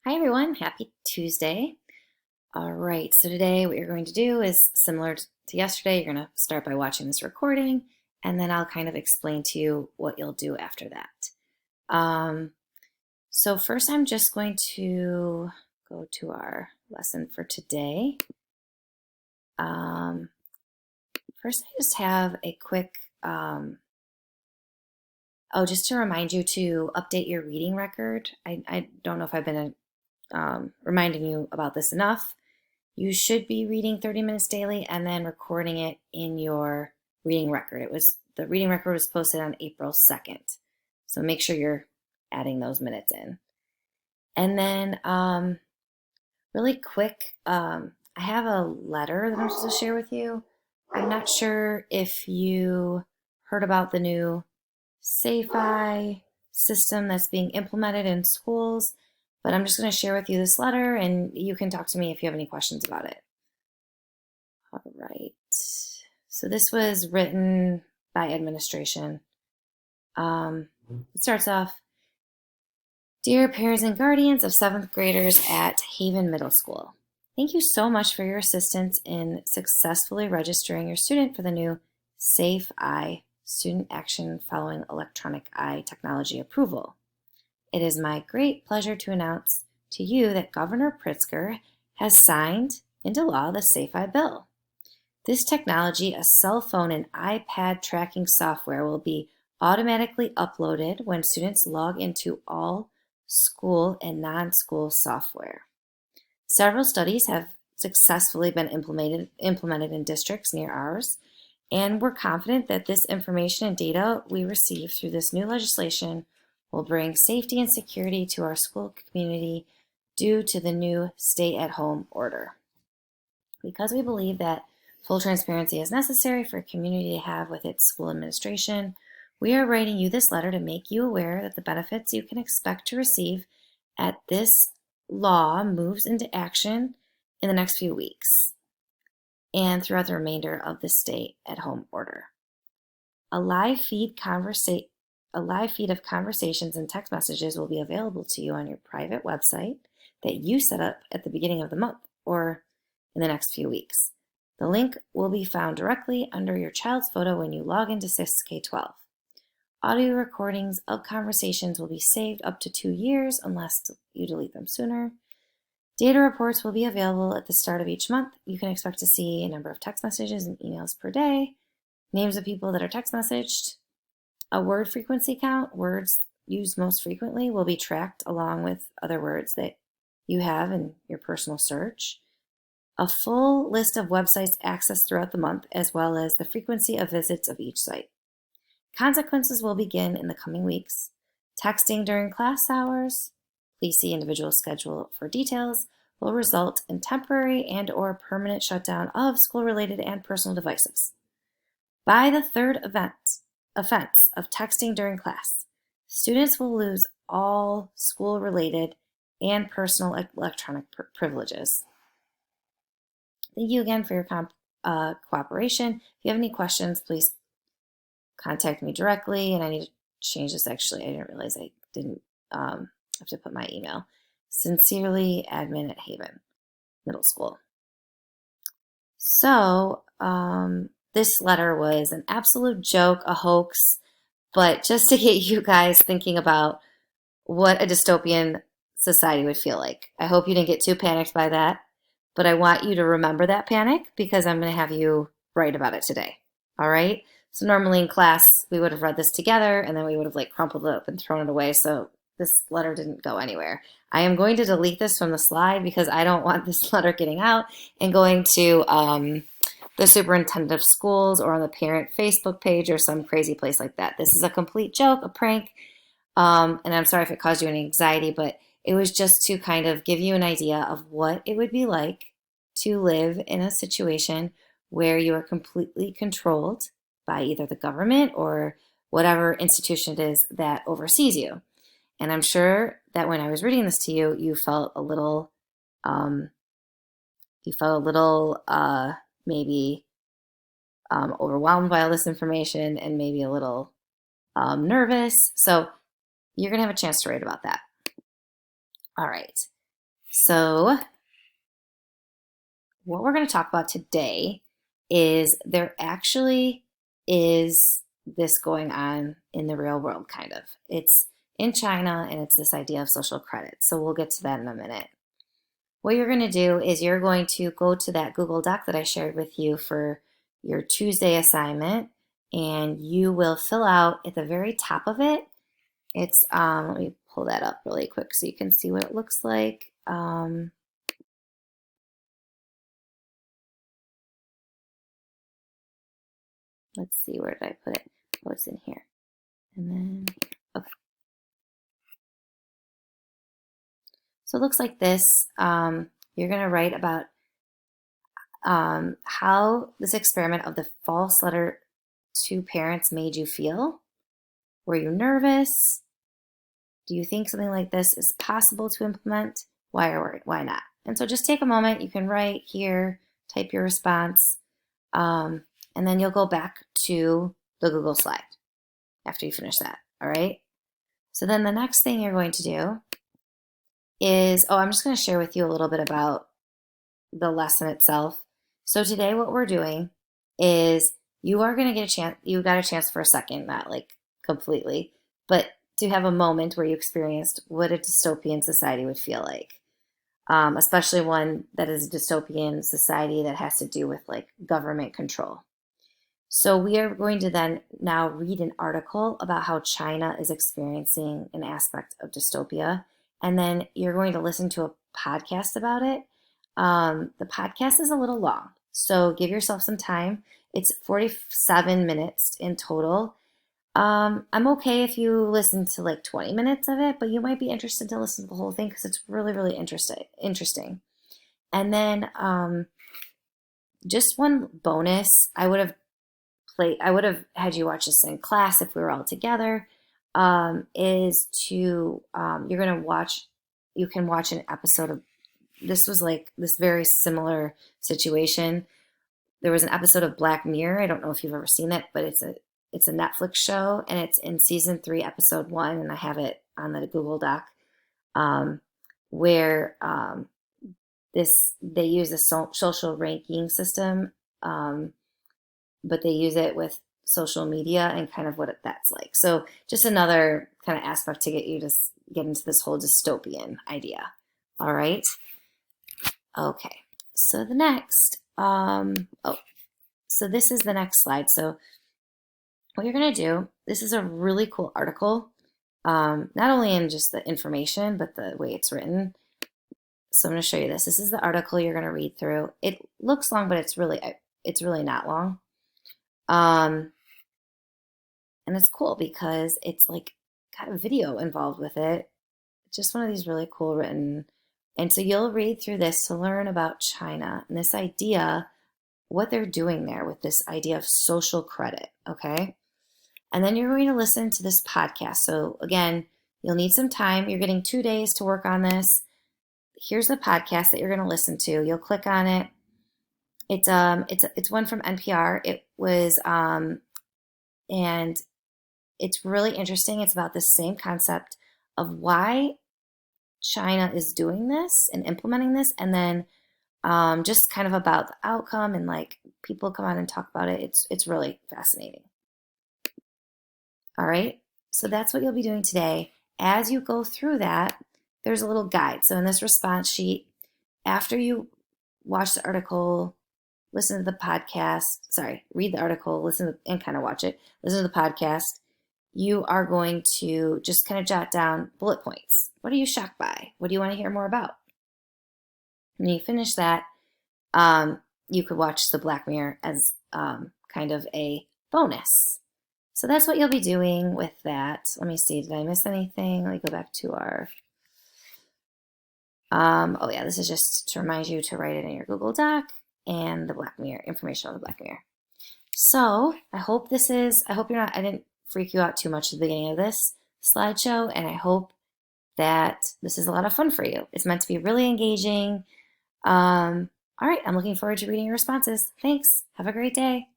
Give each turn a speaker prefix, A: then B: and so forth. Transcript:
A: Hi everyone, happy Tuesday. All right, so today what you're going to do is similar to yesterday. You're going to start by watching this recording, and then I'll kind of explain to you what you'll do after that. So first I'm just going to go to our lesson for today. First I just have a quick, just to remind you to update your reading record. I don't know if I've been reminding you about this enough. You should be reading 30 minutes daily and then recording it in your reading record. The reading record was posted on April 2nd. So make sure you're adding those minutes in. And then really quick, I have a letter that I'm supposed to share with you. I'm not sure if you heard about the new SafeEye system that's being implemented in schools, but I'm just going to share with you this letter and you can talk to me if you have any questions about it. All right. So this was written by administration. It starts off, Dear parents and guardians of 7th graders at Haven Middle School, thank you so much for your assistance in successfully registering your student for the new SafeEye student action following electronic eye technology approval. It is my great pleasure to announce to you that Governor Pritzker has signed into law the SafeEye bill. This technology, a cell phone and iPad tracking software, will be automatically uploaded when students log into all school and non-school software. Several studies have successfully been implemented in districts near ours, and we're confident that this information and data we receive through this new legislation will bring safety and security to our school community due to the new stay-at-home order. Because we believe that full transparency is necessary for a community to have with its school administration, we are writing you this letter to make you aware that the benefits you can expect to receive at this law moves into action in the next few weeks and throughout the remainder of the stay-at-home order. A live feed of conversations and text messages will be available to you on your private website that you set up at the beginning of the month or in the next few weeks. The link will be found directly under your child's photo when you log into SysK12. Audio recordings of conversations will be saved up to 2 years unless you delete them sooner. Data reports will be available at the start of each month. You can expect to see a number of text messages and emails per day, names of people that are text messaged, a word frequency count. Words used most frequently will be tracked along with other words that you have in your personal search. A full list of websites accessed throughout the month, as well as the frequency of visits of each site. Consequences will begin in the coming weeks. Texting during class hours, please see individual schedule for details, will result in temporary and/or permanent shutdown of school-related and personal devices. By the third offense of texting during class, students will lose all school-related and personal electronic privileges. Thank you again for your cooperation. If you have any questions, please contact me directly. And I need to change this. Actually, I didn't realize I didn't have to put my email. Sincerely, admin at Haven Middle School. So this letter was an absolute joke, a hoax, but just to get you guys thinking about what a dystopian society would feel like. I hope you didn't get too panicked by that, but I want you to remember that panic because I'm going to have you write about it today. All right? So normally in class, we would have read this together and then we would have crumpled it up and thrown it away. So this letter didn't go anywhere. I am going to delete this from the slide because I don't want this letter getting out and going to the superintendent of schools or on the parent Facebook page or some crazy place like that. This is a complete joke, a prank. And I'm sorry if it caused you any anxiety, but it was just to kind of give you an idea of what it would be like to live in a situation where you are completely controlled by either the government or whatever institution it is that oversees you. And I'm sure that when I was reading this to you, you felt a little, maybe overwhelmed by all this information and maybe a little nervous. So you're going to have a chance to write about that. All right. So what we're going to talk about today is there actually is this going on in the real world, kind of. It's in China, and it's this idea of social credit. So we'll get to that in a minute. What you're going to do is you're going to go to that Google Doc that I shared with you for your Tuesday assignment, and you will fill out at the very top of it. It's, let me pull that up really quick so you can see what it looks like. Let's see, where did I put it? Oh, it's in here. And then, okay. So it looks like this. You're going to write about how this experiment of the false letter to parents made you feel. Were you nervous? Do you think something like this is possible to implement? Why or why not? And so just take a moment. You can write here, type your response, and then you'll go back to the Google slide after you finish that, all right? So then the next thing you're going to do is, I'm just going to share with you a little bit about the lesson itself. So today what we're doing is you are going to get a chance, you got a chance for a second, not like completely, but to have a moment where you experienced what a dystopian society would feel like, especially one that is a dystopian society that has to do with like government control. So we are going to then now read an article about how China is experiencing an aspect of dystopia, and then you're going to listen to a podcast about it. The podcast is a little long, so give yourself some time. It's 47 minutes in total. I'm okay if you listen to like 20 minutes of it, but you might be interested to listen to the whole thing because it's really, really interesting. And then just one bonus, I would have had you watch this in class if we were all together, is to, you can watch an episode of, this was like this very similar situation. There was an episode of Black Mirror. I don't know if you've ever seen it, but it's a Netflix show, and it's in season 3, episode 1, and I have it on the Google Doc, where they use a social ranking system, but they use it with social media and kind of what that's like. So just another kind of aspect to get you to get into this whole dystopian idea. All right. Okay. So the next, so this is the next slide. So what you're going to do, this is a really cool article, not only in just the information, but the way it's written. So I'm going to show you this. This is the article you're going to read through. It looks long, but it's really not long. And it's cool because it's like got a video involved with it. It's just one of these really cool written. And so you'll read through this to learn about China and this idea, what they're doing there with this idea of social credit, okay? And then you're going to listen to this podcast. So again, you'll need some time. You're getting 2 days to work on this. Here's the podcast that you're going to listen to. You'll click on it. It's one from NPR. It was, and it's really interesting. It's about the same concept of why China is doing this and implementing this, and then just kind of about the outcome, and like people come on and talk about it. It's really fascinating. All right, so that's what you'll be doing today. As you go through that, there's a little guide. So in this response sheet, after you watch the article, listen to the podcast, read the article, and kind of watch it, listen to the podcast, you are going to just kind of jot down bullet points. What are you shocked by? What do you want to hear more about? When you finish that, you could watch the Black Mirror as kind of a bonus. So that's what you'll be doing with that. Let me see, did I miss anything? Let me go back to our, this is just to remind you to write it in your Google Doc and the Black Mirror, information on the Black Mirror. So I hope I didn't freak you out too much at the beginning of this slideshow, and I hope that this is a lot of fun for you. It's meant to be really engaging. All right, I'm looking forward to reading your responses. Thanks. Have a great day.